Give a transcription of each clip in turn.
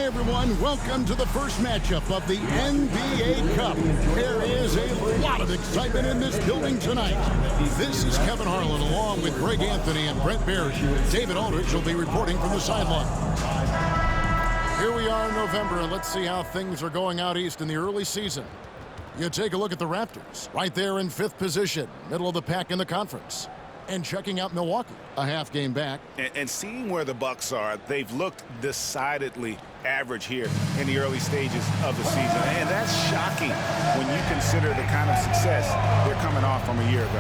Hey everyone, welcome to the first matchup of the NBA Cup. There is a lot of excitement in this building tonight. This is Kevin Harlan along with Greg Anthony and Brent Barry. David Aldridge will be reporting from the sideline. Here we are in November, and let's see how things are going out east in the early season. You take a look at the Raptors, right there in 5th position, middle of the pack in the conference. And checking out Milwaukee, a half game back. And seeing where the Bucks are, they've looked decidedly average here in the early stages of the season. And that's shocking when you consider the kind of success they're coming off from a year ago.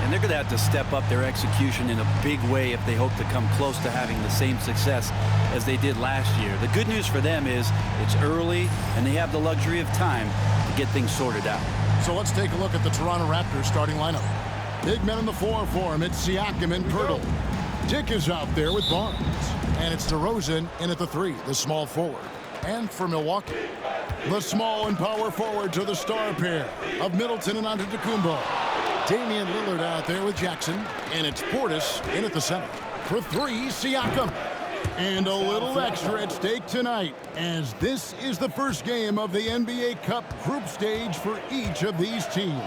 And they're going to have to step up their execution in a big way if they hope to come close to having the same success as they did last year. The good news for them is it's early and they have the luxury of time to get things sorted out. So let's take a look at the Toronto Raptors starting lineup. Big men in the 4 for him. It's Siakam and Poeltl. Dick is out there with Barnes. And it's DeRozan in at the 3, the small forward. And for Milwaukee, the small and power forwards are the star pair of Middleton and Antetokounmpo. Damian Lillard out there with Jackson. And it's Portis in at the center. For 3, Siakam. And a little extra at stake tonight, as this is the first game of the NBA Cup group stage for each of these teams.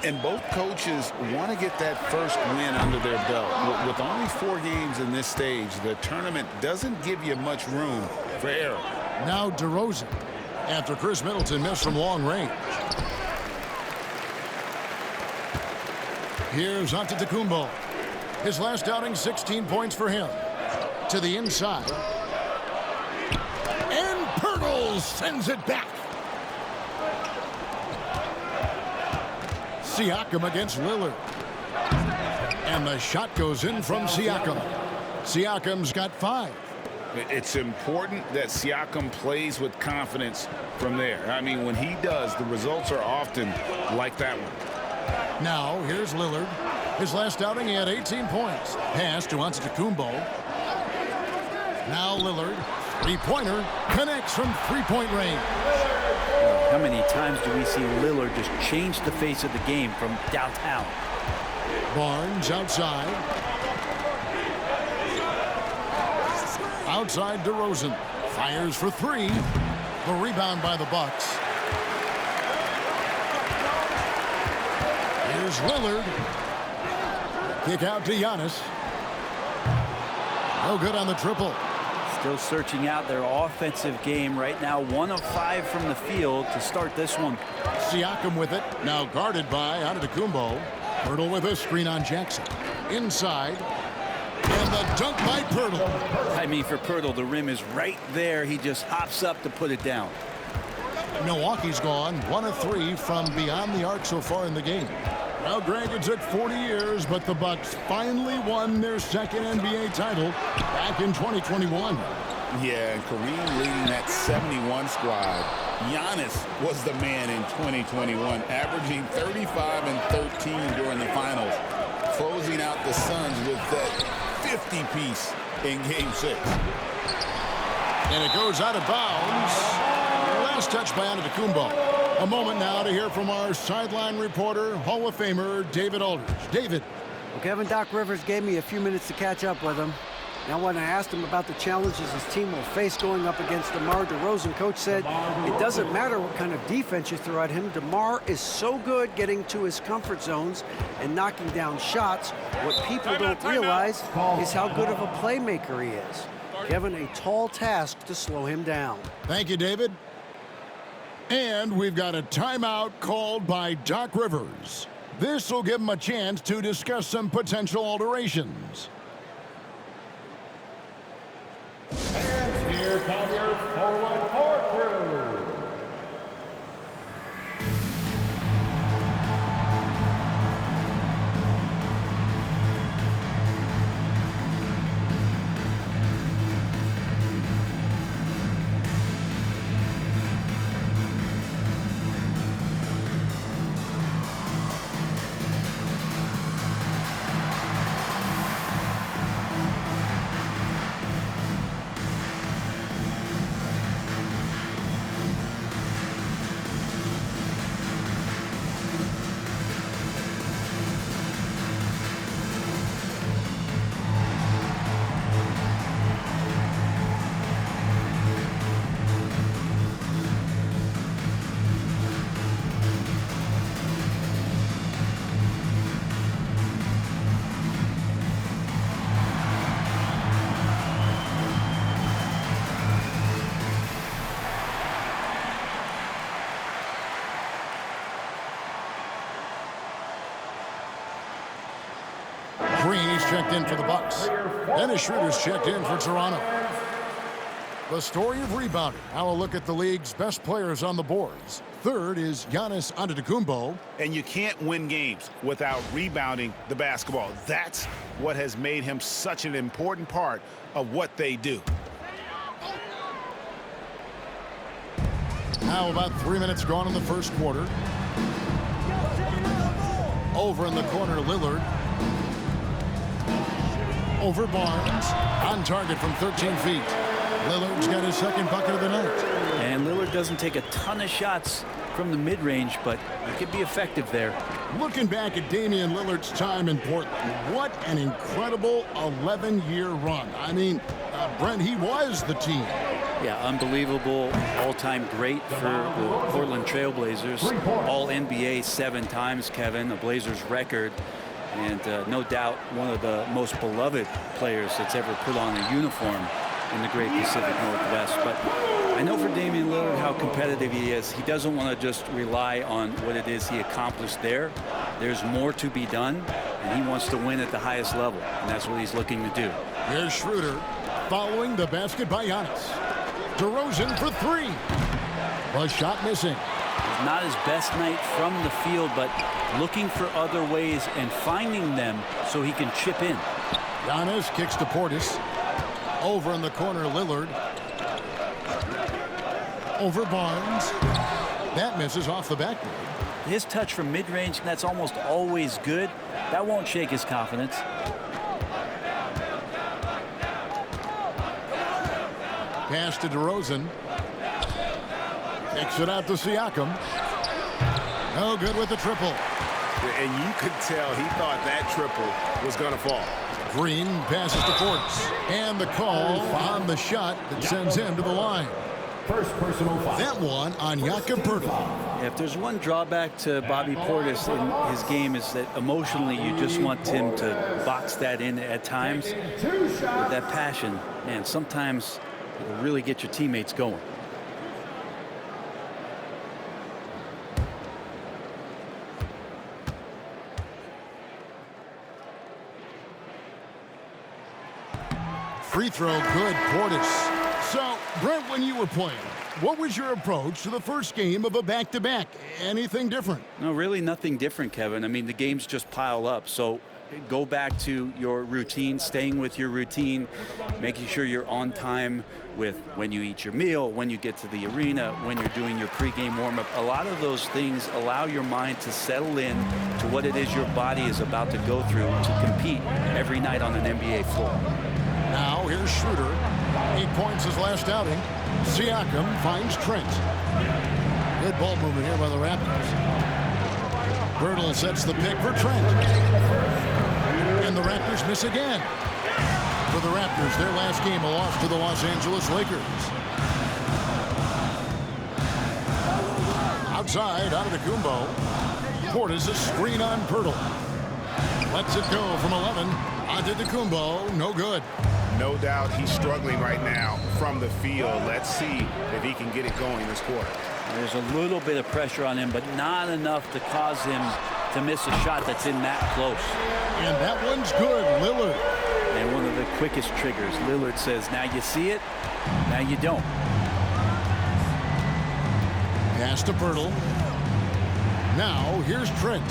And both coaches want to get that first win under their belt. With only 4 games in this stage, the tournament doesn't give you much room for error. Now DeRozan, after Chris Middleton missed from long range. Here's Antetokounmpo. His last outing, 16 points for him. To the inside. And Poeltl sends it back. Siakam against Lillard. And the shot goes in from Siakam. Siakam's got 5. It's important that Siakam plays with confidence from there. I mean, when he does, the results are often like that one. Now, here's Lillard. His last outing, he had 18 points. Pass to Antetokounmpo. Now Lillard, 3-pointer, connects from 3-point range. How many times do we see Lillard just change the face of the game from downtown? Barnes outside. Outside DeRozan. Fires for 3. The rebound by the Bucks. Here's Lillard. Kick out to Giannis. No good on the triple. Still searching out their offensive game right now. 1 of 5 from the field to start this one. Siakam with it. Now guarded by Antetokounmpo. Poeltl with a screen on Jackson. Inside. And the dunk by Poeltl. I mean, for Poeltl, the rim is right there. He just hops up to put it down. Milwaukee's gone 1 of 3 from beyond the arc so far in the game. Well, Greg, it took 40 years, but the Bucks finally won their second NBA title back in 2021. Yeah, and Kareem leading that 71 squad. Giannis was the man in 2021, averaging 35 and 13 during the finals, closing out the Suns with that 50-piece in Game 6. And it goes out of bounds. Last touch by Antetokounmpo. A moment now to hear from our sideline reporter, Hall of Famer David Aldridge. David. Well, Kevin, Doc Rivers gave me a few minutes to catch up with him. Now, when I asked him about the challenges his team will face going up against DeMar DeRozan, Coach said it doesn't matter what kind of defense you throw at him. DeMar is so good getting to his comfort zones and knocking down shots. What people don't realize is how good of a playmaker he is. Kevin, a tall task to slow him down. Thank you, David. And we've got a timeout called by Doc Rivers. This will give him a chance to discuss some potential alterations. And here comes your forward court crew. Green, he's checked in for the Bucks. Dennis Schroeder's checked in for Toronto. The story of rebounding. Now a look at the league's best players on the boards. Third is Giannis Antetokounmpo. And you can't win games without rebounding the basketball. That's what has made him such an important part of what they do. Now about 3 minutes gone in the first quarter. Over in the corner, Lillard. Over Barnes. On target from 13 feet. Lillard's got his second bucket of the night. And Lillard doesn't take a ton of shots from the mid-range, but he could be effective there. Looking back at Damian Lillard's time in Portland, what an incredible 11-year run. I mean, Brent, he was the team. Yeah, unbelievable, all-time great for the Portland Trailblazers. All-NBA 7 times, Kevin, a Blazers record. And no doubt one of the most beloved players that's ever put on a uniform in the great Pacific Northwest. But I know for Damian Lillard how competitive he is. He doesn't want to just rely on what it is he accomplished there. There's more to be done, and he wants to win at the highest level, and that's what he's looking to do. Here's Schroeder following the basket by Giannis. DeRozan for three. The shot missing. Not his best night from the field, but looking for other ways and finding them so he can chip in. Giannis kicks to Portis. Over in the corner, Lillard. Over Barnes. That misses off the backboard. His touch from mid-range, that's almost always good. That won't shake his confidence. Pass to DeRozan. Kicks it out to Siakam. No good with the triple. And you could tell he thought that triple was going to fall. Green passes to Portis. And the call on the shot that sends him to the line. First personal foul. That one on Jakob Poeltl. Yeah, if there's one drawback to Bobby Portis in his game is that emotionally you just want him to box that in at times. With that passion, man, sometimes it'll really get your teammates going. Free throw good, Portis. So, Brent, when you were playing, what was your approach to the first game of a back-to-back? Anything different? No, really nothing different, Kevin. I mean, the games just pile up. So go back to your routine, staying with your routine, making sure you're on time with when you eat your meal, when you get to the arena, when you're doing your pregame warm-up. A lot of those things allow your mind to settle in to what it is your body is about to go through to compete every night on an NBA floor. Now, here's Schroeder. 8 points his last outing. Siakam finds Trent. Good ball movement here by the Raptors. Poeltl sets the pick for Trent. And the Raptors miss again. For the Raptors, their last game, a loss to the Los Angeles Lakers. Outside, Antetokounmpo. Portis a screen on Poeltl. Lets it go from 11. Antetokounmpo, no good. No doubt he's struggling right now from the field. Let's see if he can get it going this quarter. There's a little bit of pressure on him, but not enough to cause him to miss a shot that's in that close. And that one's good, Lillard. And one of the quickest triggers. Lillard says, now you see it, now you don't. Pass to Poeltl. Now, here's Trent.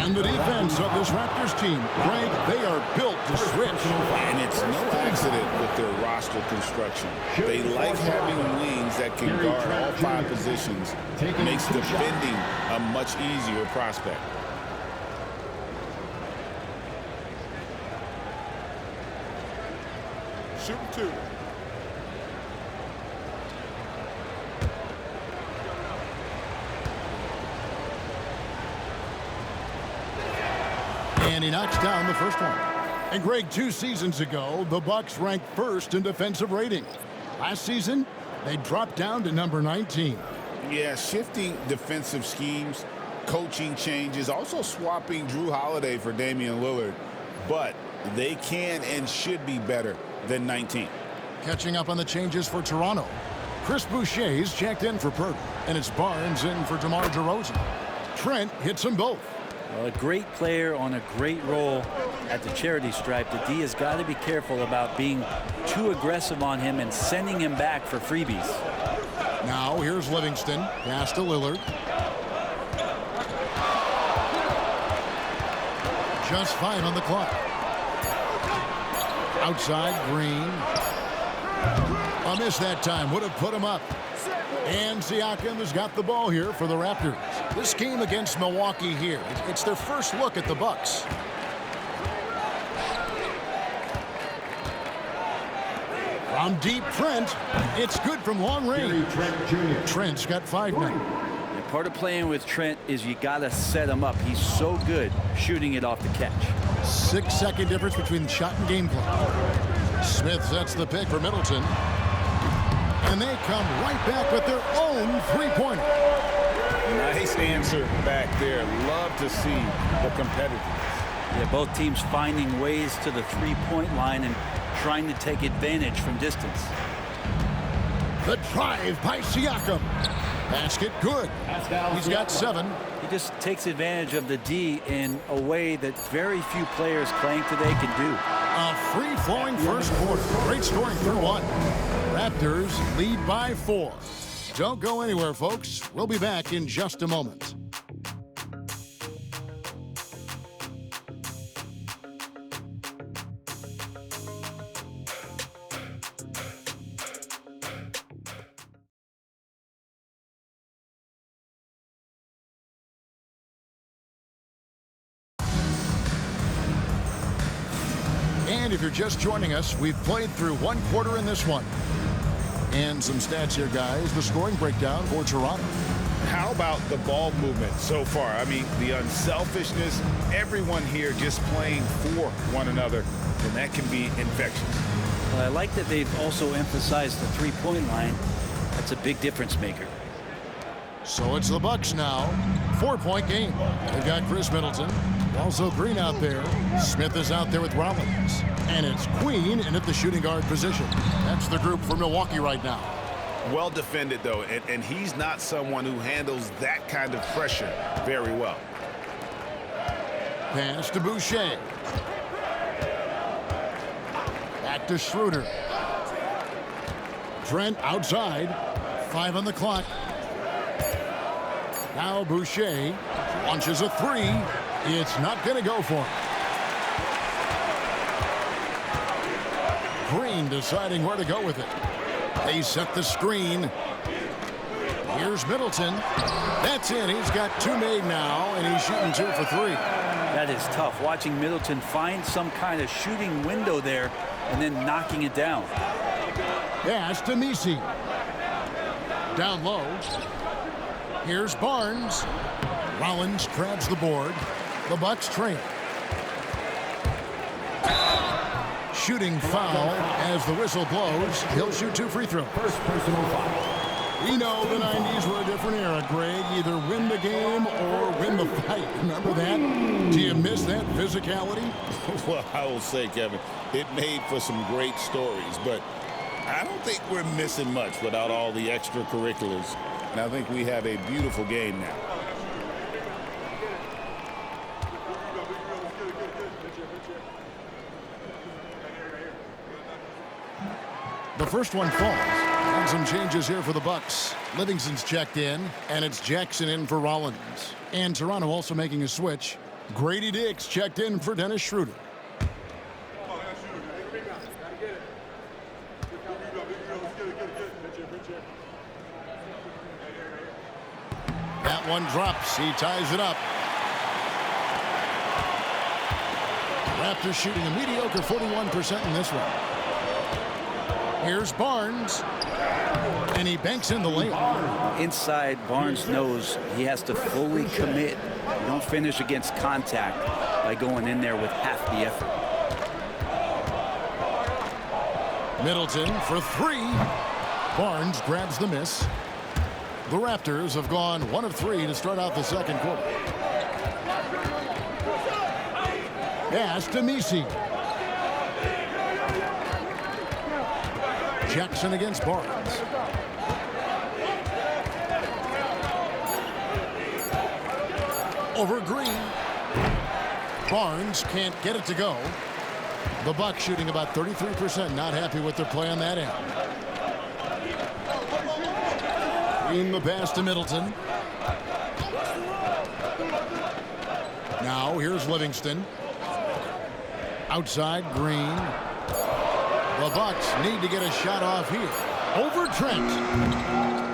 And the defense of this Raptors team, Frank, they are built to switch. And it's no accident with their roster construction. They like having wings that can guard all 5 positions. Makes defending a much easier prospect. Shoot 2. And he knocks down the first one. And Greg, 2 seasons ago, the Bucks ranked first in defensive rating. Last season, they dropped down to number 19. Yeah, shifting defensive schemes, coaching changes, also swapping Drew Holiday for Damian Lillard. But they can and should be better than 19. Catching up on the changes for Toronto. Chris Boucher's checked in for Poeltl, and it's Barnes in for DeMar DeRozan. Trent hits them both. Well, a great player on a great role at the charity stripe. The D has got to be careful about being too aggressive on him and sending him back for freebies. Now here's Livingston. Pass to Lillard. Just 5 on the clock. Outside, Green. A miss that time. Would have put him up. And Siakam has got the ball here for the Raptors. This game against Milwaukee here, it's their first look at the Bucks. From deep, Trent. It's good from long range. Trent Jr. Trent's got 5 now. And part of playing with Trent is you got to set him up. He's so good shooting it off the catch. 6-second difference between shot and game clock. Smith sets the pick for Middleton. And they come right back with their own three-pointer. Nice answer back there. Love to see the competitiveness. Yeah, both teams finding ways to the three-point line and trying to take advantage from distance. The drive by Siakam. Basket good. He's got 7. He just takes advantage of the D in a way that very few players playing today can do. A free-flowing first quarter. Great scoring through 1. Raptors lead by 4. Don't go anywhere, folks. We'll be back in just a moment. And if you're just joining us, we've played through 1 quarter in this one. And some stats here, guys. The scoring breakdown for Toronto. How about the ball movement so far? I mean, the unselfishness, everyone here just playing for one another, and that can be infectious. Well, I like that they've also emphasized the three-point line. That's a big difference maker. So it's the Bucks now. 4-point game. They've got Chris Middleton. Also Green out there. Smith is out there with Rollins. And it's Queen in at the shooting guard position. That's the group for Milwaukee right now. Well defended, though, and he's not someone who handles that kind of pressure very well. Pass to Boucher. Back to Schroeder. Trent outside. 5 on the clock. Now Boucher launches a 3. It's not going to go for him. Green deciding where to go with it. They set the screen. Here's Middleton. That's in. He's got 2 made now, and he's shooting 2 for 3. That is tough. Watching Middleton find some kind of shooting window there and then knocking it down. Pass to Messi. Down low. Here's Barnes. Rollins grabs the board. The Bucks trail. Shooting foul as the whistle blows. He'll shoot 2 free throws. First personal foul. We know the 90s were a different era, Greg. Either win the game or win the fight. Remember that? Do you miss that physicality? Well, I will say, Kevin, it made for some great stories, but I don't think we're missing much without all the extracurriculars. And I think we have a beautiful game now. The first one falls. And some changes here for the Bucks. Livingston's checked in, and it's Jackson in for Rollins. And Toronto also making a switch. Grady Dick's checked in for Dennis Schroeder. That one drops. He ties it up. Raptors shooting a mediocre 41% in this one. Here's Barnes. And he banks in the lane. Inside, Barnes knows he has to fully commit. You don't finish against contact by going in there with half the effort. Middleton for 3. Barnes grabs the miss. The Raptors have gone 1 of 3 to start out the second quarter. Pass to Messi. Jackson against Barnes. Over Green. Barnes can't get it to go. The Bucks shooting about 33%. Not happy with their play on that end. Green the pass to Middleton. Now here's Livingston. Outside, Green. The Bucks need to get a shot off here. Over Trent.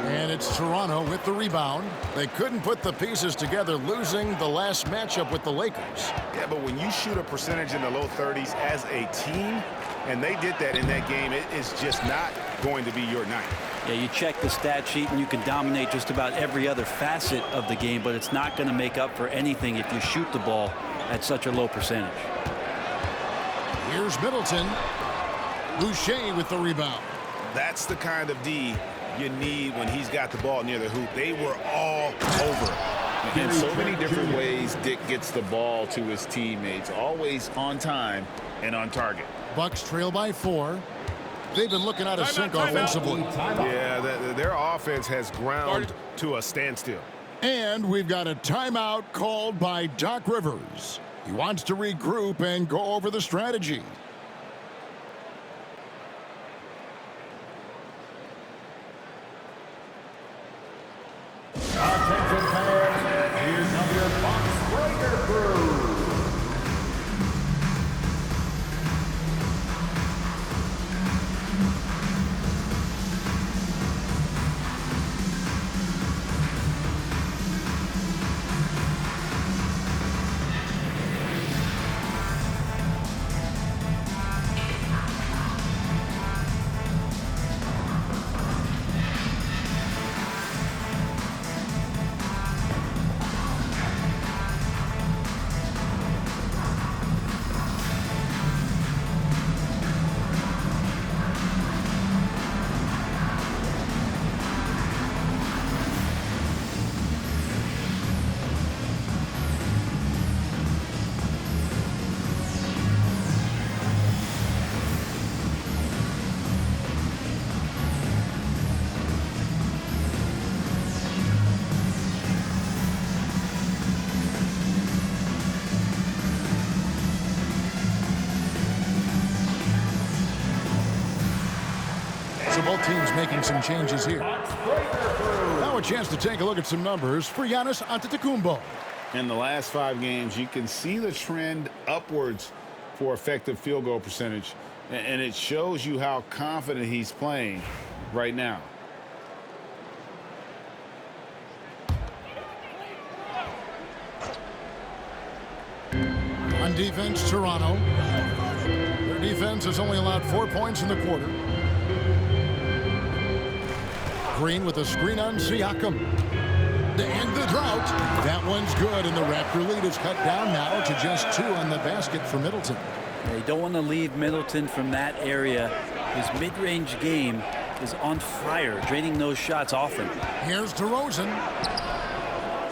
And it's Toronto with the rebound. They couldn't put the pieces together, losing the last matchup with the Lakers. Yeah, but when you shoot a percentage in the low 30s as a team, and they did that in that game, it is just not going to be your night. Yeah, you check the stat sheet and you can dominate just about every other facet of the game, but it's not going to make up for anything if you shoot the ball at such a low percentage. Here's Middleton. Boucher with the rebound. That's the kind of D you need when he's got the ball near the hoop. They were all over it. In so many different ways, Dick gets the ball to his teammates. Always on time and on target. Bucks trail by 4. They've been looking out of sync offensively. Yeah, their offense has ground to a standstill. And we've got a timeout called by Doc Rivers. He wants to regroup and go over the strategy. Attention fans, here comes your Bucks Breaker crew. So both teams making some changes here. Now a chance to take a look at some numbers for Giannis Antetokounmpo. In the last 5 games, you can see the trend upwards for effective field goal percentage, and it shows you how confident he's playing right now. On defense, Toronto. Their defense has only allowed 4 points in the quarter. Green with a screen on Siakam. To end the drought. That one's good, and the Raptor lead is cut down now to just 2 on the basket for Middleton. They don't want to leave Middleton from that area. His mid-range game is on fire, draining those shots often. Here's DeRozan.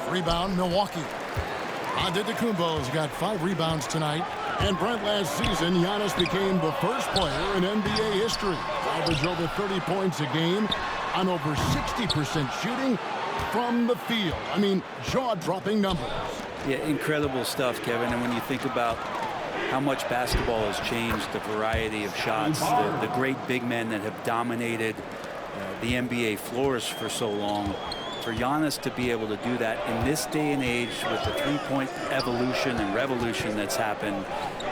Rebound, Milwaukee. Antetokounmpo's got 5 rebounds tonight. And Brent, last season, Giannis became the first player in NBA history to average over 30 points a game on over 60% shooting from the field. I mean, jaw-dropping numbers. Yeah, incredible stuff, Kevin. And when you think about how much basketball has changed, the variety of shots, the great big men that have dominated the NBA floors for so long, for Giannis to be able to do that in this day and age with the three-point evolution and revolution that's happened,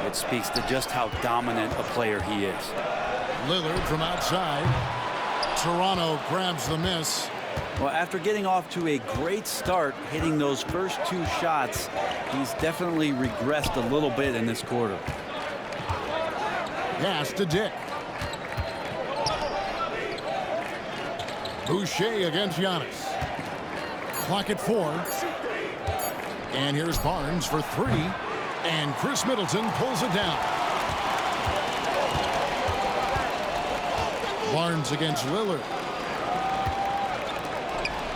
it speaks to just how dominant a player he is. Lillard from outside. Toronto grabs the miss. Well, after getting off to a great start, hitting those first 2 shots, he's definitely regressed a little bit in this quarter. Pass to Dick. Boucher against Giannis. Clock at 4. And here's Barnes for 3. And Chris Middleton pulls it down. Barnes against Lillard.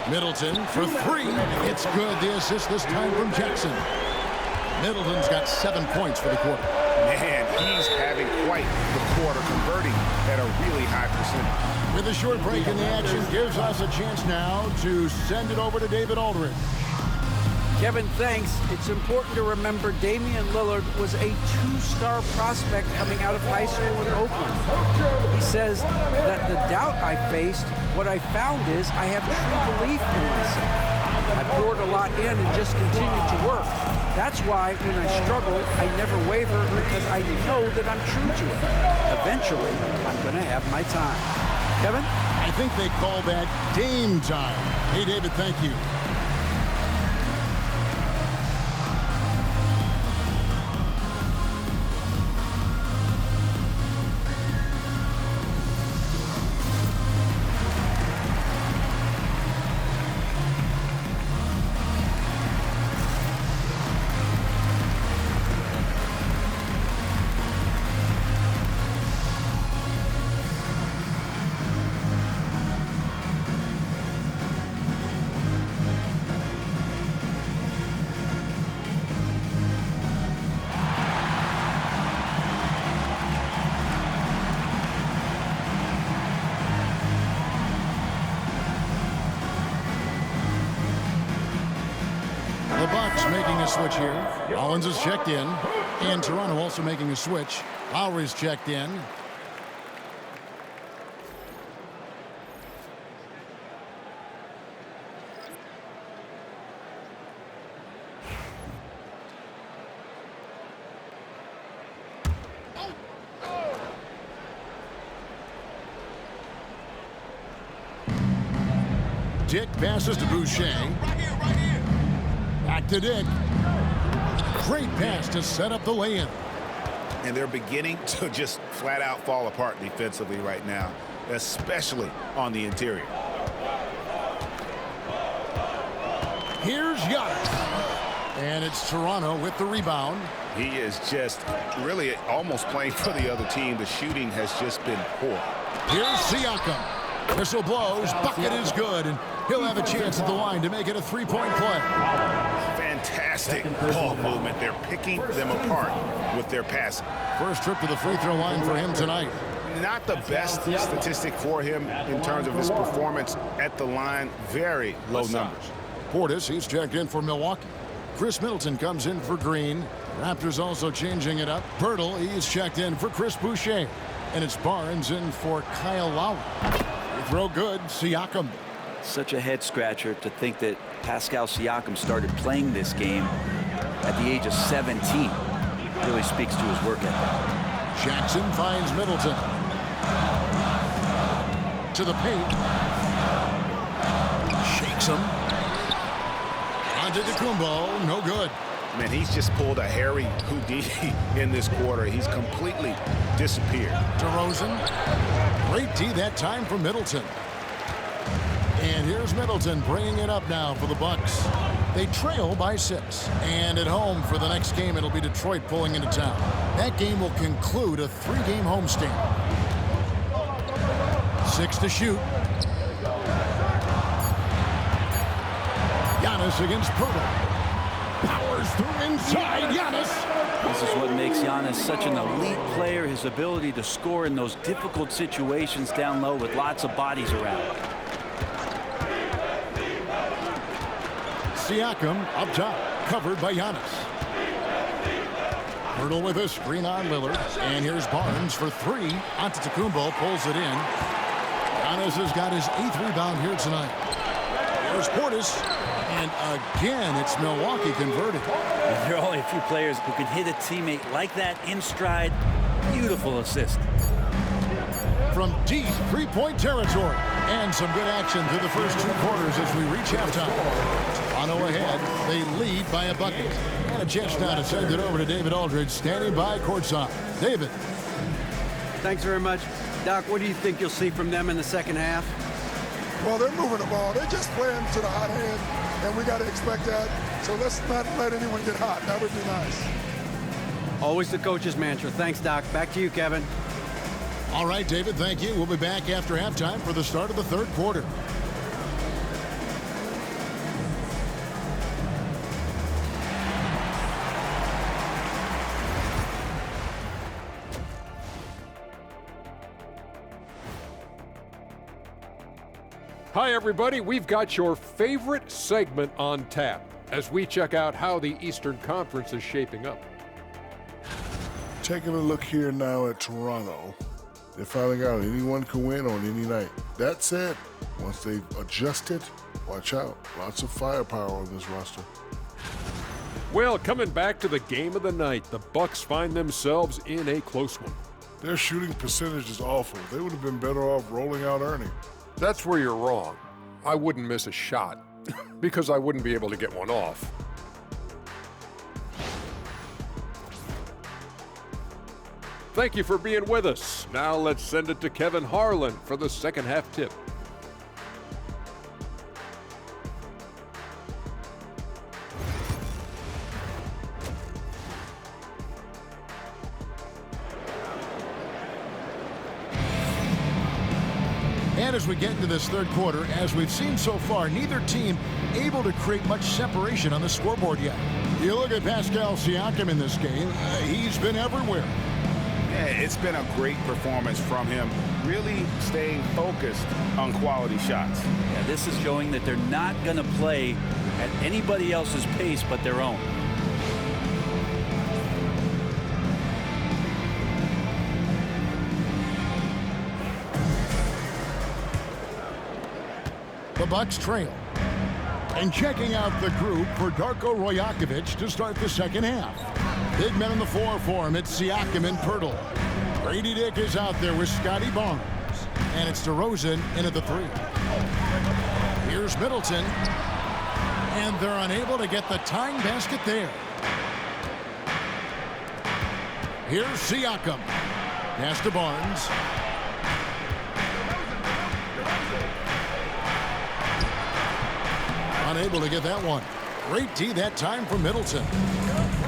Middleton for 3. It's good. The assist this time from Jackson. Middleton's got 7 points for the quarter. Man, he's having quite the quarter, converting at a really high percentage. With a short break, in the action gives us a chance now to send it over to David Aldridge. Kevin, thanks. It's important to remember Damian Lillard was a two-star prospect coming out of high school in Oakland. He says that the doubt I faced, what I found is I have true belief in myself. I poured a lot in and just continued to work. That's why when I struggle, I never waver because I know that I'm true to it. Eventually, I'm going to have my time. Kevin? I think they call that game time. Hey, David, thank you. The Bucks making a switch here. Rollins is checked in. And Toronto also making a switch. Lowry's checked in. Dick passes to Boucher. Back to Dick. Great pass to set up the lay-in. And they're beginning to just flat out fall apart defensively right now, especially on the interior. Here's Giannis. And it's Toronto with the rebound. He is just really almost playing for the other team. The shooting has just been poor. Here's Siakam. Whistle blows. Bucket is good. And he'll have a chance at the line to make it a three-point play. Fantastic ball movement. They're picking them apart with their passing. First trip to the free throw line for him tonight. Not the best statistic for him in terms of his performance at the line. Very low numbers. Portis, he's checked in for Milwaukee. Chris Middleton comes in for Green. Raptors also changing it up. Pirtle, he's checked in for Chris Boucher. And it's Barnes in for Kyle Lowry. They throw good. Siakam. Such a head scratcher to think that Pascal Siakam started playing this game at the age of 17. Really speaks to his work ethic. Jackson finds Middleton. To the paint. Shakes him. Antetokounmpo, no good. Man, he's just pulled a Harry Houdini in this quarter. He's completely disappeared. DeRozan. Great D that time for Middleton. And here's Middleton bringing it up now for the Bucks. They trail by 6. And at home for the next game, it'll be Detroit pulling into town. That game will conclude a 3-game homestand. 6 to shoot. Giannis against Pirtle. Powers through inside. Giannis. This is what makes Giannis such an elite player, his ability to score in those difficult situations down low with lots of bodies around. Siakam up top, covered by Giannis. Pirtle with a screen on Lillard. And here's Barnes for 3. Antetokounmpo pulls it in. Giannis has got his 8th rebound here tonight. Here's Portis. And again, it's Milwaukee converted. There are only a few players who can hit a teammate like that in stride. Beautiful assist. From deep three-point territory. And some good action through the first 2 quarters as we reach halftime. Toronto ahead. They lead by a bucket. And a chance now to send it over to David Aldridge, standing by courtside. David. Thanks very much. Doc, what do you think you'll see from them in the second half? Well, they're moving the ball. They're just playing to the hot hand, and we got to expect that. So let's not let anyone get hot. That would be nice. Always the coach's mantra. Thanks, Doc. Back to you, Kevin. All right, David, thank you. We'll be back after halftime for the start of the 3rd quarter. Hi, everybody. We've got your favorite segment on tap. as we check out how the Eastern Conference is shaping up. Taking a look here now at Toronto. They're finding out anyone can win on any night. That said, once they've adjusted, watch out. Lots of firepower on this roster. Well, coming back to the game of the night, the Bucks find themselves in a close one. Their shooting percentage is awful. They would have been better off rolling out Ernie. That's where you're wrong. I wouldn't miss a shot because I wouldn't be able to get one off. Thank you for being with us. Now let's send it to Kevin Harlan for the second half tip. And as we get into this third quarter, as we've seen so far, neither team able to create much separation on the scoreboard yet. You look at Pascal Siakam in this game, he's been everywhere. Yeah, it's been a great performance from him, really staying focused on quality shots. Yeah, this is showing that they're not going to play at anybody else's pace but their own. The Bucks trail. And checking out the group for Darko Rajakovic to start the second half. Big men in the 4 for him. It's Siakam and Poeltl. Grady Dick is out there with Scotty Barnes. And it's DeRozan in at the 3. Here's Middleton. And they're unable to get the tying basket there. Here's Siakam. Pass to Barnes. Unable to get that one. Great D that time from Middleton.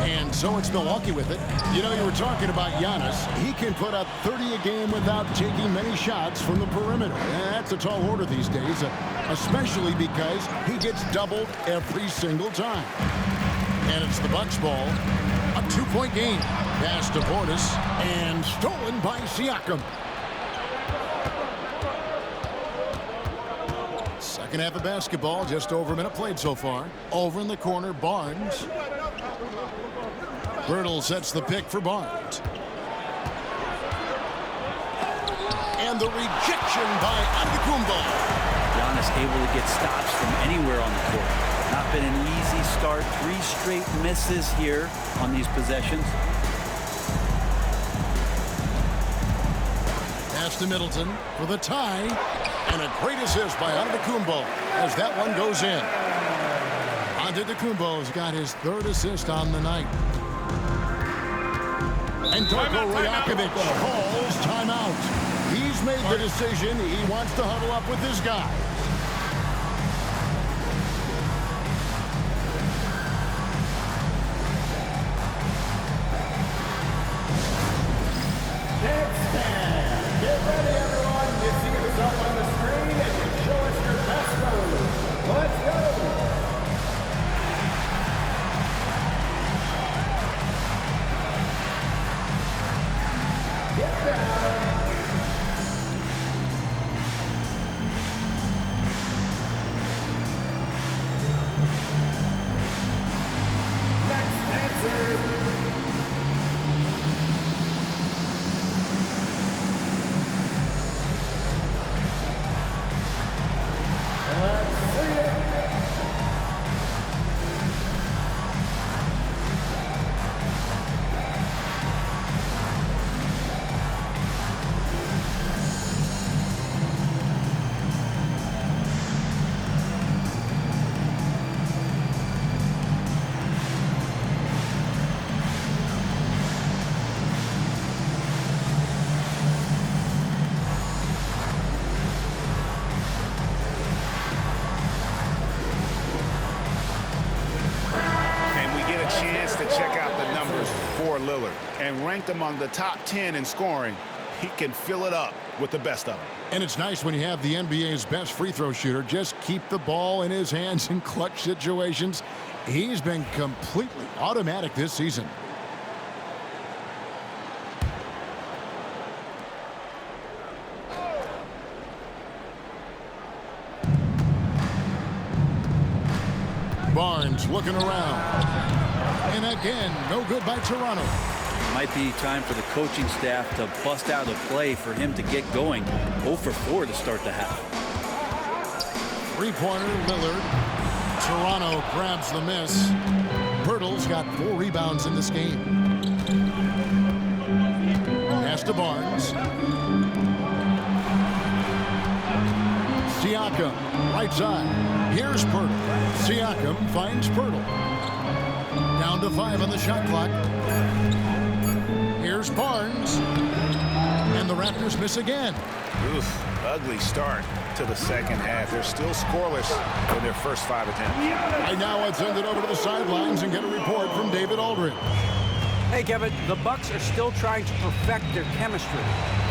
And so it's Milwaukee with it. You know, you were talking about Giannis. He can put up 30 a game without taking many shots from the perimeter. And that's a tall order these days, especially because he gets doubled every single time. And it's the Bucks ball. A 2-point game. Pass to Portis. And stolen by Siakam. Second half of basketball, just over a minute played so far. Over in the corner, Barnes. Poeltl sets the pick for Barnes. And the rejection by Antetokounmpo. Giannis able to get stops from anywhere on the court. Not been an easy start. 3 straight misses here on these possessions. Pass to Middleton for the tie. And a great assist by Antetokounmpo as that one goes in. Antetokounmpo's got his 3rd assist on the night. And Darko Rajakovic calls timeout. He's made the decision. He wants to huddle up with his guys. Next stand. Get ready, everyone. You see yourself on the screen and you show us your best move. Let's go. Get down. Next dancer. Lillard and ranked among the top 10 in scoring. He can fill it up with the best of them. And it's nice when you have the NBA's best free throw shooter just keep the ball in his hands in clutch situations. He's been completely automatic this season. Barnes looking around. And again, no good by Toronto. Might be time for the coaching staff to bust out a play for him to get going. 0 for 4 to start the half. Three-pointer, Lillard. Toronto grabs the miss. Pirtle's got 4 rebounds in this game. Pass to Barnes. Siakam, right side. Here's Pirtle. Siakam finds Pirtle. Down to 5 on the shot clock. Here's Barnes. And the Raptors miss again. Oof, ugly start to the second half. They're still scoreless in their first 5 attempts. Right now, let's send it over to the sidelines and get a report from David Aldridge. Hey, Kevin, the Bucks are still trying to perfect their chemistry.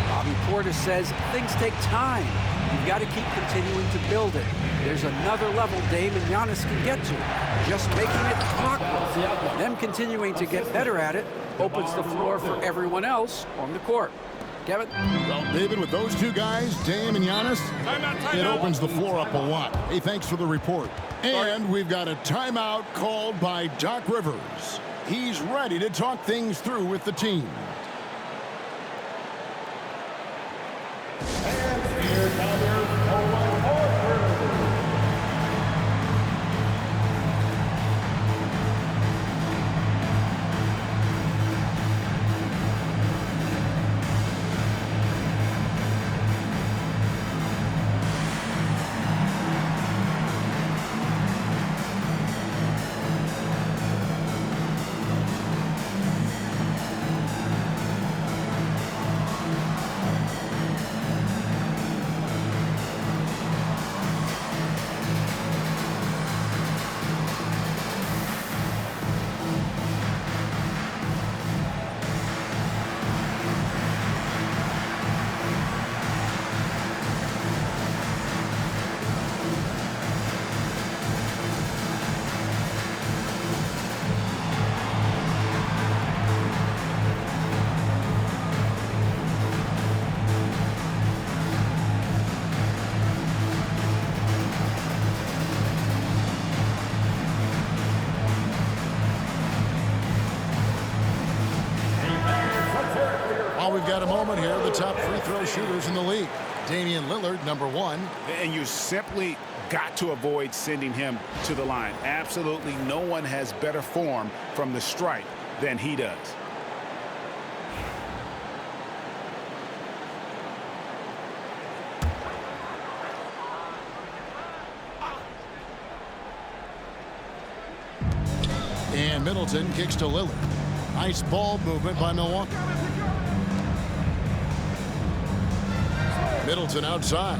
Bobby Portis says things take time. You've got to keep continuing to build it. There's another level Dame and Giannis can get to. Just making it clockwork. Them continuing to get better at it opens the floor for everyone else on the court. Kevin? Well, David, with those two guys, Dame and Giannis, it opens the floor up a lot. Hey, thanks for the report. And we've got a timeout called by Doc Rivers. He's ready to talk things through with the team. And here comes your Owen Horford. We've got a moment here. The top free throw shooters in the league. Damian Lillard, number 1. And you simply got to avoid sending him to the line. Absolutely no one has better form from the stripe than he does. And Middleton kicks to Lillard. Nice ball movement by Milwaukee. Middleton outside.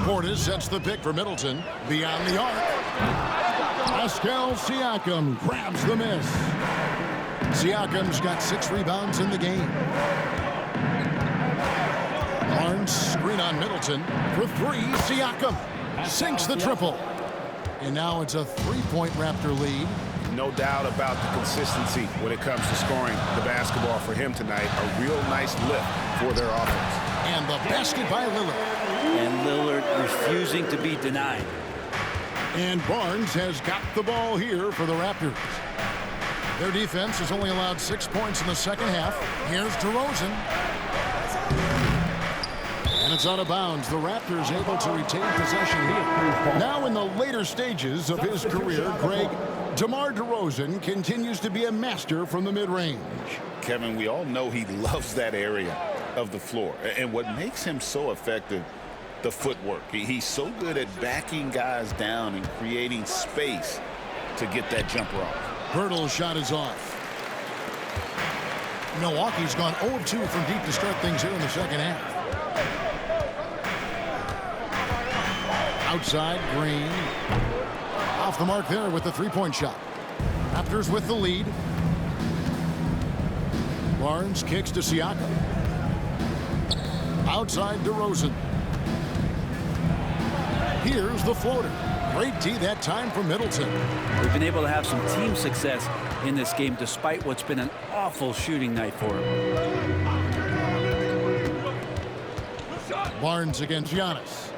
Portis sets the pick for Middleton. Beyond the arc. Pascal Siakam grabs the miss. Siakam's got 6 rebounds in the game. Barnes screen on Middleton. For 3, Siakam sinks the triple. And now it's a 3-point Raptor lead. No doubt about the consistency when it comes to scoring the basketball for him tonight. A real nice lift for their offense. And the basket by Lillard. And Lillard refusing to be denied. And Barnes has got the ball here for the Raptors. Their defense has only allowed 6 points in the second half. Here's DeRozan. And it's out of bounds. The Raptors able to retain possession here. Now in the later stages of his career, Greg, DeMar DeRozan continues to be a master from the mid-range. Kevin, we all know he loves that area of the floor. And what makes him so effective, the footwork. He's so good at backing guys down and creating space to get that jumper off. Pirtle's shot is off. Milwaukee's gone 0-2 from deep to start things here in the second half. Outside, Green. Off the mark there with the 3-point shot. Raptors with the lead. Barnes kicks to Siakam. Outside, DeRozan. Here's the floater. Great D that time from Middleton. We've been able to have some team success in this game despite what's been an awful shooting night for him. Barnes against Giannis.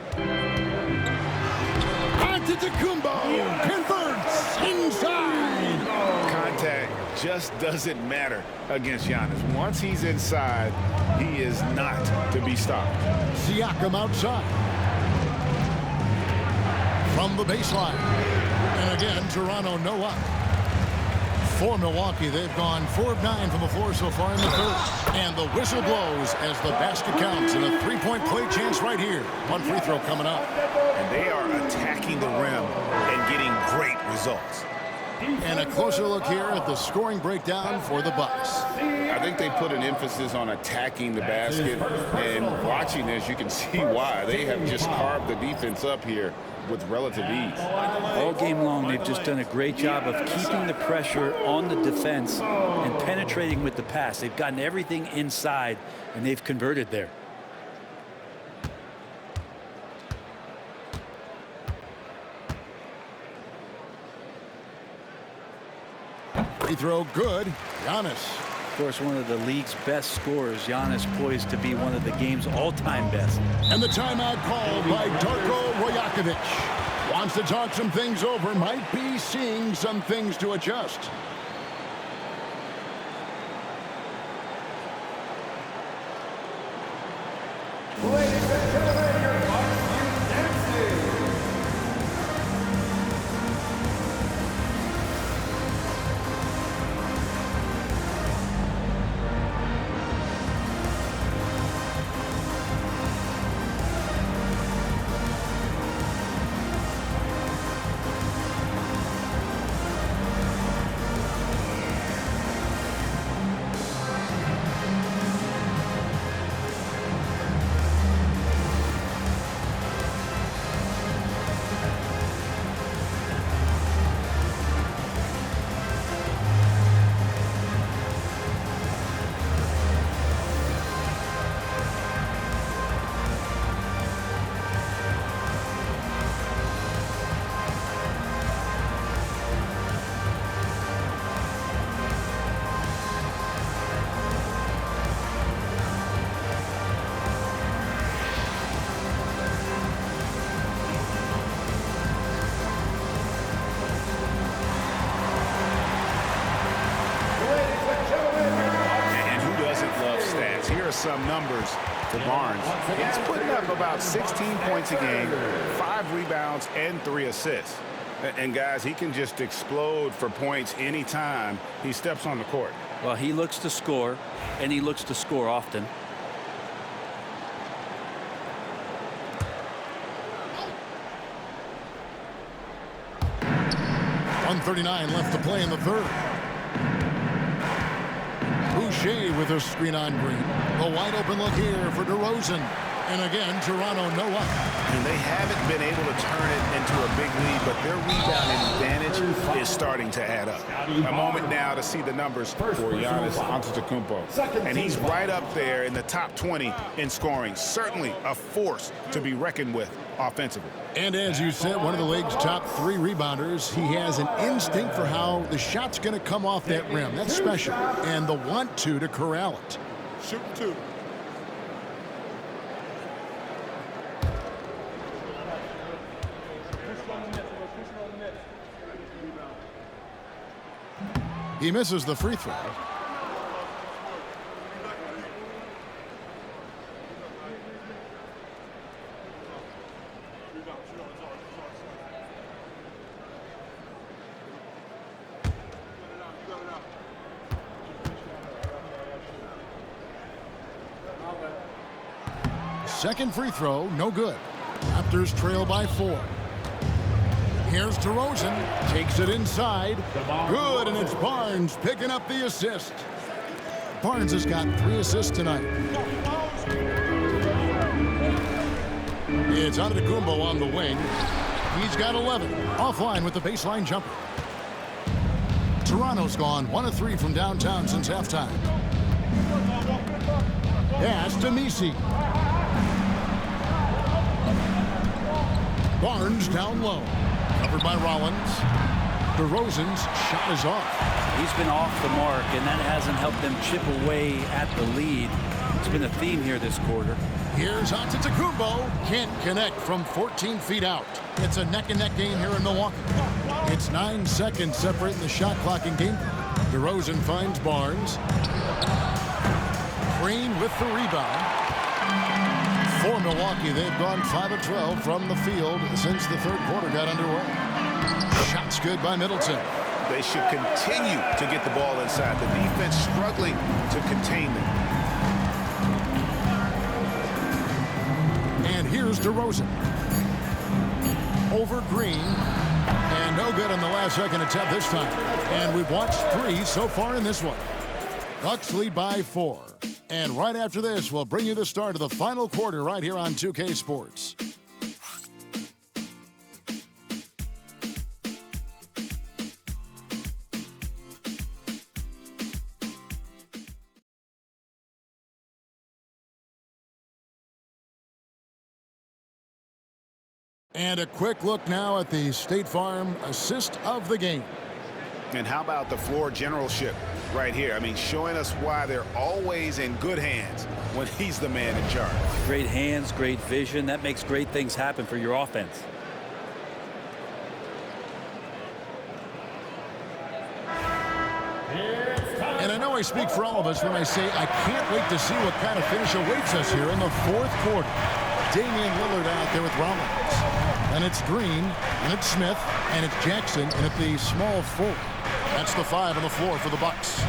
Antetokounmpo converts inside. Contact just doesn't matter against Giannis. Once he's inside, he is not to be stopped. Siakam outside. From the baseline. And again, Toronto no up. For Milwaukee, they've gone 4 of 9 from the floor so far in the third. And the whistle blows as the basket counts. And a three-point play chance right here. One free throw coming up. And they are attacking the rim and getting great results. And a closer look here at the scoring breakdown for the Bucks. I think they put an emphasis on attacking the basket. And watching this, you can see why. They have just carved the defense up here with relative ease. All game long, they've just done a great job of keeping the pressure on the defense and penetrating with the pass. They've gotten everything inside, and they've converted there. Free throw good. Giannis. Of course, one of the league's best scorers. Giannis poised to be one of the game's all-time best. And the timeout called by Darko Rajakovic. Wants to talk some things over. Might be seeing some things to adjust. Ladies and gentlemen, your Bucks dancing. Some numbers for Barnes. He's putting up about 16 points a game, 5 rebounds, and 3 assists. And guys, he can just explode for points anytime he steps on the court. Well, he looks to score, and he looks to score often. .139 left to play in the third. Boucher with a screen on Green. A wide open look here for DeRozan. And again, Toronto no up. And they haven't been able to turn it into a big lead, but their rebound advantage is starting to add up. A moment now to see the numbers for Giannis Antetokounmpo. And he's right up there in the top 20 in scoring. Certainly a force to be reckoned with offensively. And as you said, one of the league's top 3 rebounders. He has an instinct for how the shot's going to come off that rim. That's special. And the want to corral it. Shoot 2. He misses the free throw. Second free throw, no good. Raptors trail by 4. Here's DeRozan, takes it inside. Good, and it's Barnes picking up the assist. Barnes has got 3 assists tonight. It's Antetokounmpo on the wing. He's got 11, offline with the baseline jumper. Toronto's gone 1 of 3 from downtown since halftime. Pass to Messi. Barnes down low. Covered by Rollins. DeRozan's shot is off. He's been off the mark, and that hasn't helped them chip away at the lead. It's been a theme here this quarter. Here's Antetokounmpo. Can't connect from 14 feet out. It's a neck-and-neck game here in Milwaukee. It's 9 seconds separating the shot clock and game. DeRozan finds Barnes. Green with the rebound. For Milwaukee, they've gone 5 of 12 from the field since the third quarter got underway. Shots good by Middleton. They should continue to get the ball inside. The defense struggling to contain them. And here's DeRozan. Over Green. And no good on the last second attempt this time. And we've watched 3 so far in this one. Bucks lead by 4. And right after this, we'll bring you the start of the final quarter right here on 2K Sports. And a quick look now at the State Farm assist of the game. And how about the floor generalship right here? I mean, showing us why they're always in good hands when he's the man in charge. Great hands, great vision. That makes great things happen for your offense. And I know I speak for all of us when I say I can't wait to see what kind of finish awaits us here in the fourth quarter. Damian Lillard out there with Rollins. And it's Green, and it's Smith, and it's Jackson, and at the small forward. That's the 5 on the floor for the Bucks.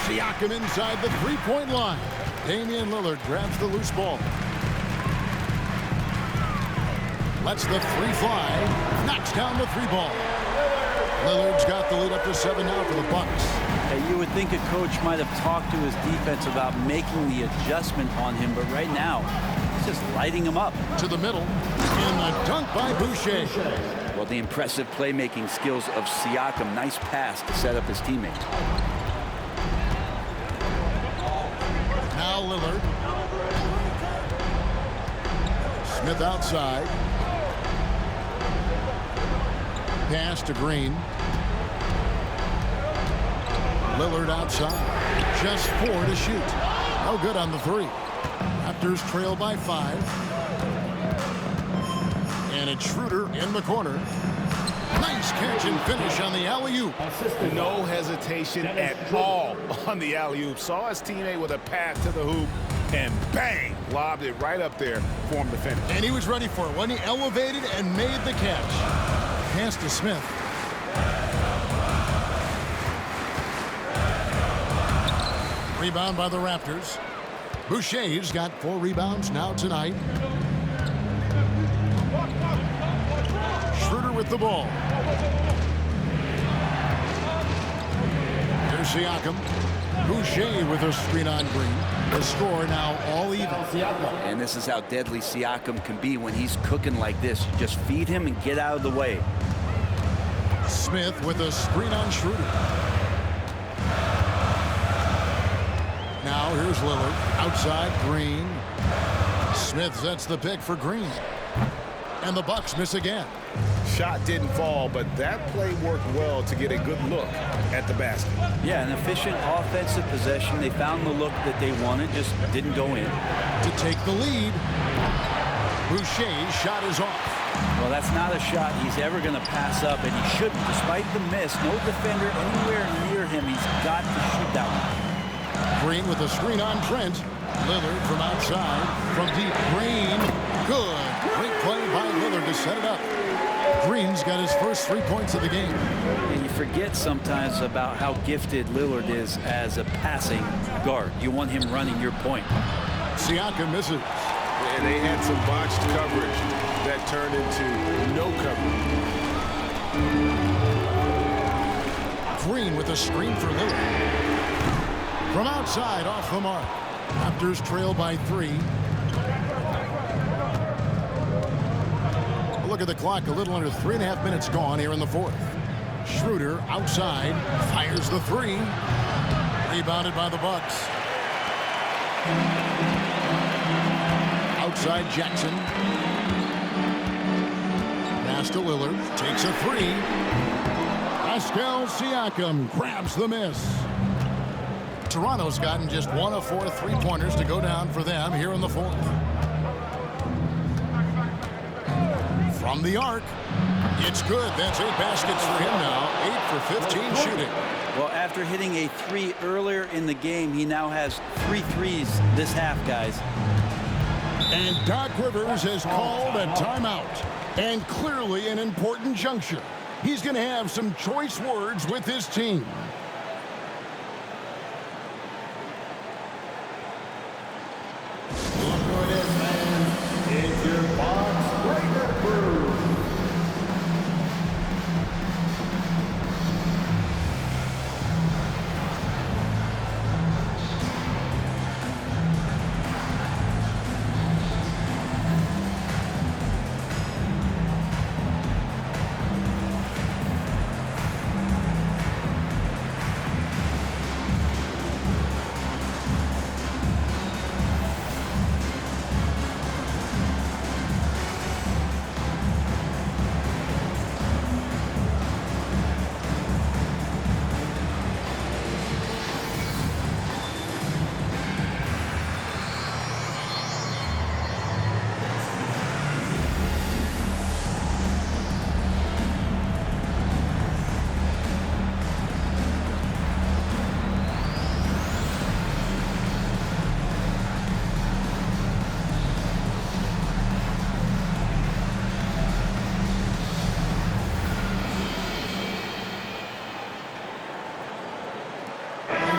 Siakam inside the three-point line. Damian Lillard grabs the loose ball. Lets the 3 fly. Knocks down the 3 ball. Lillard's got the lead up to 7 now for the Bucks. Hey, you would think a coach might have talked to his defense about making the adjustment on him, but right now, he's just lighting him up. To the middle, and a dunk by Boucher. Well, the impressive playmaking skills of Siakam. Nice pass to set up his teammate. Now Lillard. Smith outside. Pass to Green. Lillard outside. Just 4 to shoot. No good on the 3. Raptors trail by 5. And it's Schroeder in the corner. Nice catch and finish on the alley-oop. No hesitation at all on the alley-oop. Saw his teammate with a pass to the hoop, and bang, lobbed it right up there for him to finish. And he was ready for it when he elevated and made the catch. Pass to Smith. Rebound by the Raptors. Boucher's got 4 rebounds now tonight. Schroeder with the ball. Here's Siakam. Boucher with a screen on Green. The score now all even. And this is how deadly Siakam can be when he's cooking like this. Just feed him and get out of the way. Smith with a screen on Schroeder. Now here's Lillard. Outside Green. Smith sets the pick for Green. And the Bucks miss again. Shot didn't fall, but that play worked well to get a good look at the basket. Yeah, an efficient offensive possession. They found the look that they wanted, just didn't go in. To take the lead. Boucher's shot is off. Well, that's not a shot he's ever going to pass up, and he shouldn't. Despite the miss, no defender anywhere near him. He's got to shoot that one. Green with a screen on Trent. Lillard from outside. From deep. Green. Good. Great play by Lillard to set it up. Green's got his first 3 points of the game. And you forget sometimes about how gifted Lillard is as a passing guard. You want him running your point. Siakam misses. And they had some botched coverage that turned into no coverage. Green with a screen for Lillard. From outside, off the mark. Raptors trail by 3. Look at the clock, a little under 3.5 minutes gone here in the fourth. Schroeder outside, fires the 3. Rebounded by the Bucks. Outside Jackson. Pass to Lillard, takes a 3. Pascal Siakam grabs the miss. Toronto's gotten just 1 of 4 3-pointers to go down for them here in the fourth. From the arc, it's good. That's 8 baskets for him now. 8 for 15 shooting. Well, after hitting a 3 earlier in the game, he now has 3 threes this half, guys. And Doc Rivers has called a timeout. And clearly an important juncture. He's going to have some choice words with his team. Look who it is, man. It's your box breaker crew.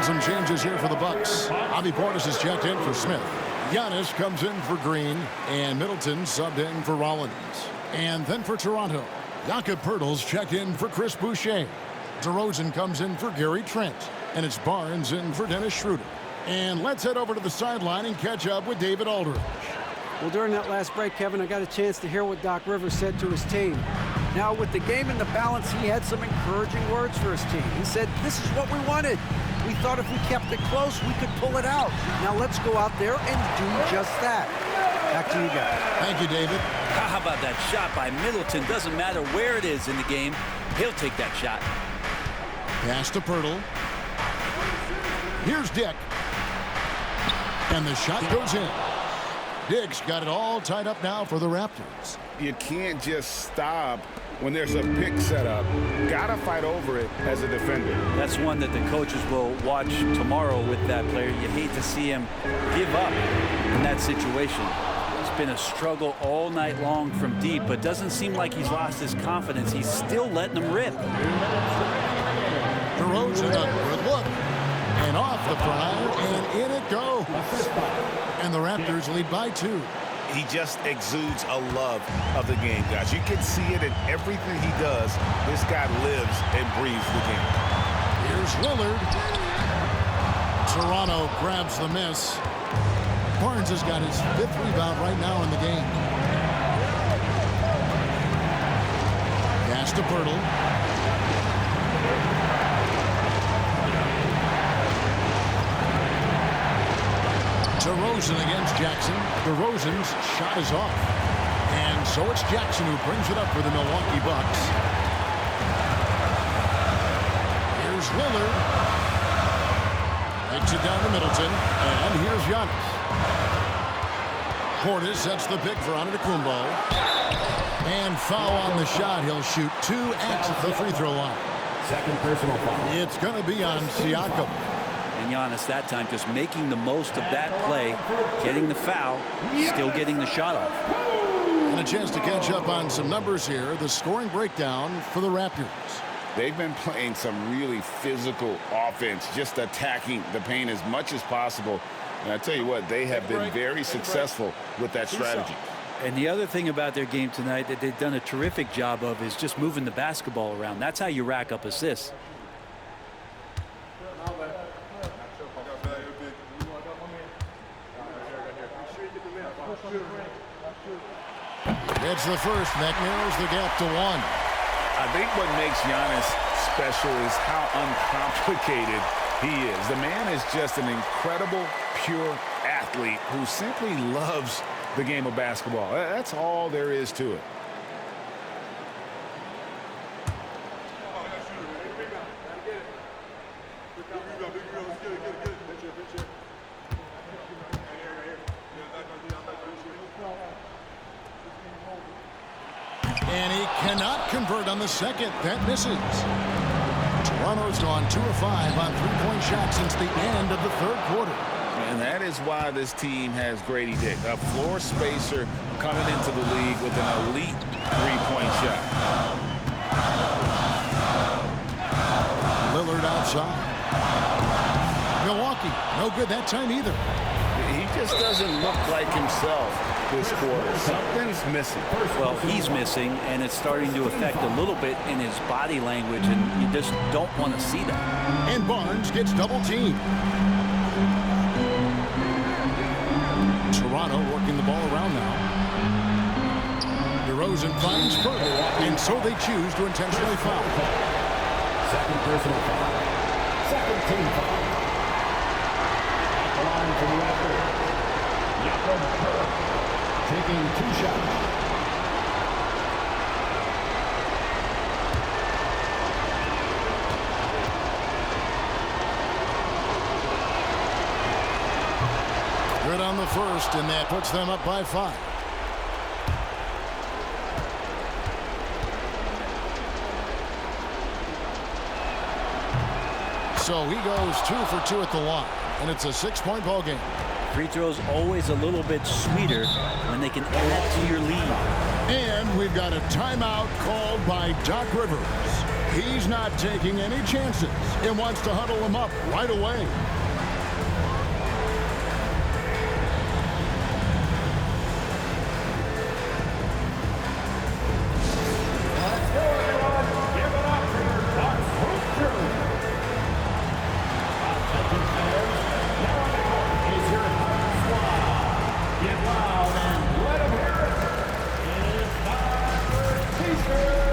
Some changes here for the Bucks. Javi Portis is checked in for Smith. Giannis comes in for Green, and Middleton subbed in for Rollins. And then for Toronto, Jakob Poeltl's checked in for Chris Boucher. DeRozan comes in for Gary Trent, and it's Barnes in for Dennis Schroeder. And let's head over to the sideline and catch up with David Aldridge. Well, during that last break, Kevin, I got a chance to hear what Doc Rivers said to his team. Now, with the game in the balance, he had some encouraging words for his team. He said, this is what we wanted. We thought if we kept it close, we could pull it out. Now let's go out there and do just that. Back to you guys. Thank you, David. How about that shot by Middleton? Doesn't matter where it is in the game. He'll take that shot. Pass to Poeltl. Here's Dick. And the shot goes in. Dick's got it all tied up now for the Raptors. You can't just stop when there's a pick set up. Gotta fight over it as a defender. That's one that the coaches will watch tomorrow with that player. You hate to see him give up in that situation. It's been a struggle all night long from deep, but doesn't seem like he's lost his confidence. He's still letting them rip. DeRozan, a good look. And off the pry, and in it goes. And the Raptors lead by 2. He just exudes a love of the game, guys. You can see it in everything he does. This guy lives and breathes the game. Here's Lillard. Toronto grabs the miss. Barnes has got his 5th rebound right now in the game. Pass to Poeltl. DeRozan against Jackson. DeRozan's shot is off. And so it's Jackson who brings it up for the Milwaukee Bucks. Here's Lillard. Takes it down to Middleton. And here's Giannis. Portis sets the pick for Antetokounmpo. And foul on the shot. He'll shoot 2 at the free throw line. Second personal foul. It's going to be on Siakam. And Giannis that time just making the most of that play, getting the foul, still getting the shot off. And a chance to catch up on some numbers here. The scoring breakdown for the Raptors. They've been playing some really physical offense, just attacking the paint as much as possible. And I tell you what, they have been very successful with that strategy. And the other thing about their game tonight that they've done a terrific job of is just moving the basketball around. That's how you rack up assists. It's the first. That narrows the gap to 1. I think what makes Giannis special is how uncomplicated he is. The man is just an incredible, pure athlete who simply loves the game of basketball. That's all there is to it. Cannot convert on the second. That misses. Toronto's gone 2 of 5 on three-point shots since the end of the third quarter. And that is why this team has Grady Dick, a floor spacer coming into the league with an elite three-point shot. Lillard outside. Milwaukee, no good that time either. He just doesn't look like himself this quarter. Something's missing. Well, he's missing, and it's starting to affect a little bit in his body language, and you just don't want to see that. And Barnes gets double-teamed. Toronto working the ball around now. DeRozan finds Burke, and so they choose to intentionally foul. Second personal foul. Second team foul. At the line for the Raptors, Jakob Burke taking 2 shots. Good on the first, and that puts them up by 5. So he goes 2 for 2 at the line, and it's a 6-point ball game. Free throws always a little bit sweeter when they can add to your lead. And we've got a timeout called by Doc Rivers. He's not taking any chances and wants to huddle them up right away. Let's go, everyone. Give it up for your Bucks Hoop crew. Attention fans, now on the court is your Bucks squad. Get loud and let them hear it. It's time for T-shirts.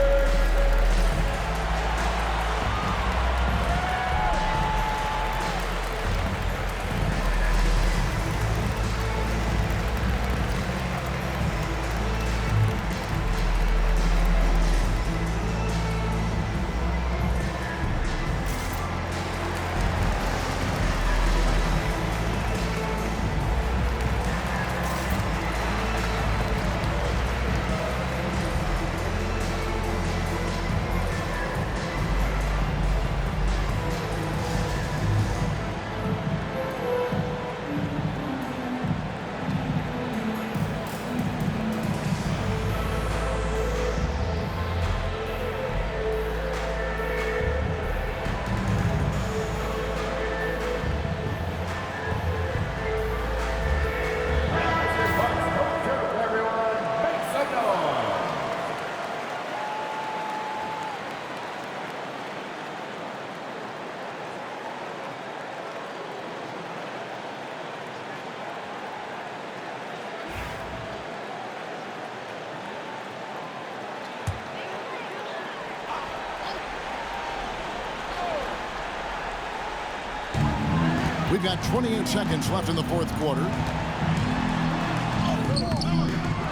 We've got 28 seconds left in the fourth quarter.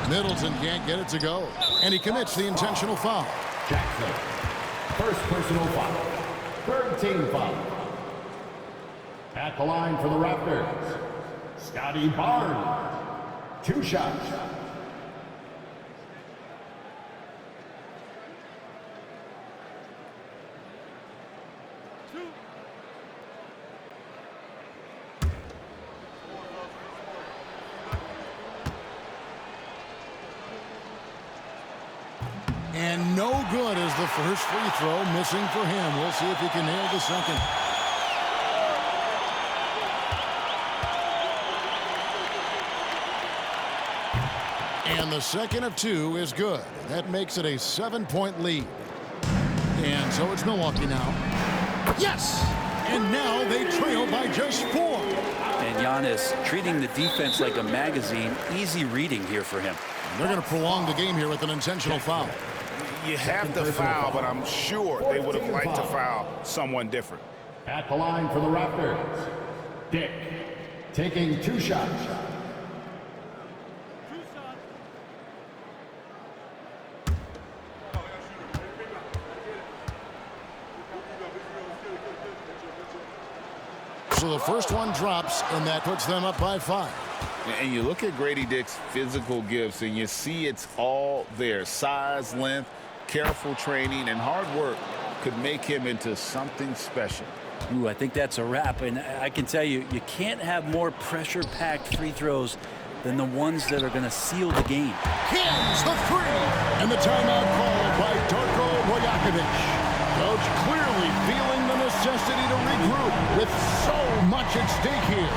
Middleton can't get it to go, and he commits the intentional foul. Jackson, first personal foul. Third team foul. At the line for the Raptors, Scotty Barnes. 2 shots. And no good as the first free throw missing for him. We'll see if he can nail the second. And the second of 2 is good. That makes it a 7-point lead. And so it's Milwaukee now. Yes! And now they trail by just 4. And Giannis treating the defense like a magazine. Easy reading here for him. They're going to prolong the game here with an intentional foul. You have to foul, but I'm sure they would have liked to foul someone different. At the line for the Raptors, Dick taking 2 shots. So the first one drops, and that puts them up by 5. And you look at Grady Dick's physical gifts, and you see it's all there. Size, length, careful training, and hard work could make him into something special. Ooh, I think that's a wrap. And I can tell you, you can't have more pressure-packed free throws than the ones that are going to seal the game. Hits the three. And the timeout called by Darko Bojakovic. Coach clearly feeling the necessity to regroup with so much at stake here.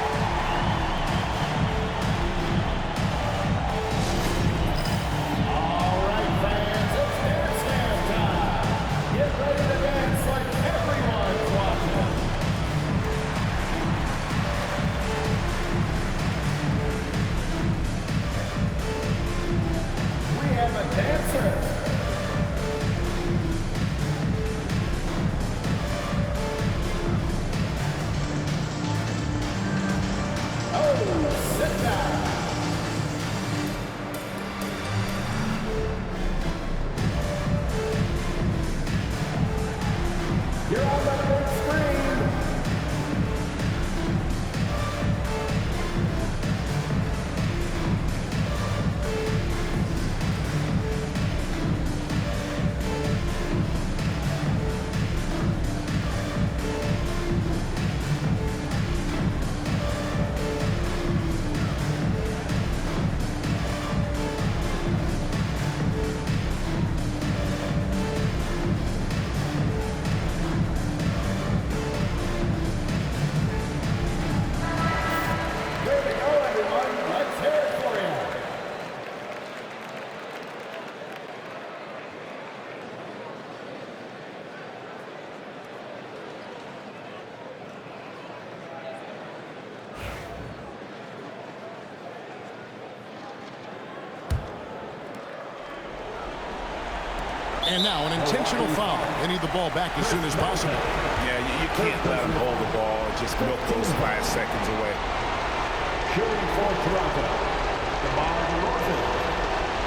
And now an intentional foul. They need the ball back as soon as possible. Yeah, you can't let them hold the ball and just milk those 5 seconds away. Shooting for Toronto, DeMar DeRozan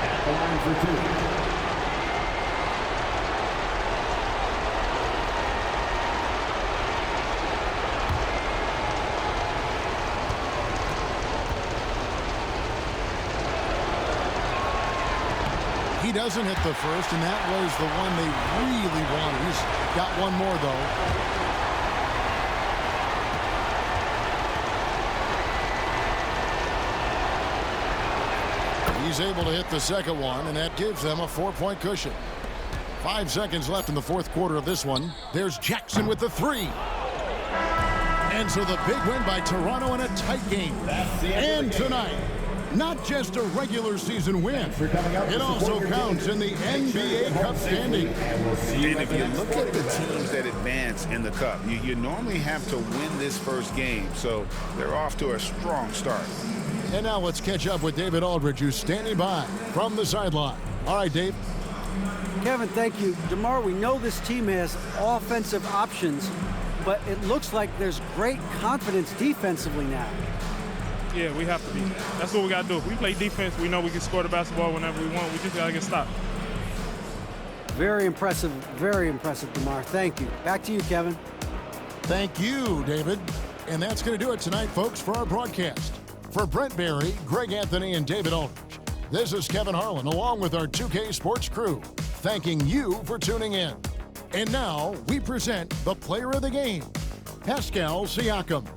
at the line for 2. He doesn't hit the first, and that was the one they really wanted. He's got one more, though. He's able to hit the second one, and that gives them a 4-point cushion. 5 seconds left in the fourth quarter of this one. There's Jackson with the 3. And so the big win by Toronto in a tight game. And tonight, not just a regular season win, it also counts in the NBA Cup standing. And if you look at the teams that advance in the Cup, you normally have to win this first game, so they're off to a strong start. And now let's catch up with David Aldridge, who's standing by from the sideline. All right, Dave. Kevin, thank you. DeMar, we know this team has offensive options, but it looks like there's great confidence defensively now. Yeah, we have to be. That's what we got to do. If we play defense, we know we can score the basketball whenever we want. We just got to get stopped. Very impressive, DeMar. Thank you. Back to you, Kevin. Thank you, David. And that's going to do it tonight, folks, for our broadcast. For Brent Barry, Greg Anthony, and David Aldridge, this is Kevin Harlan, along with our 2K Sports crew, thanking you for tuning in. And now we present the player of the game, Pascal Siakam.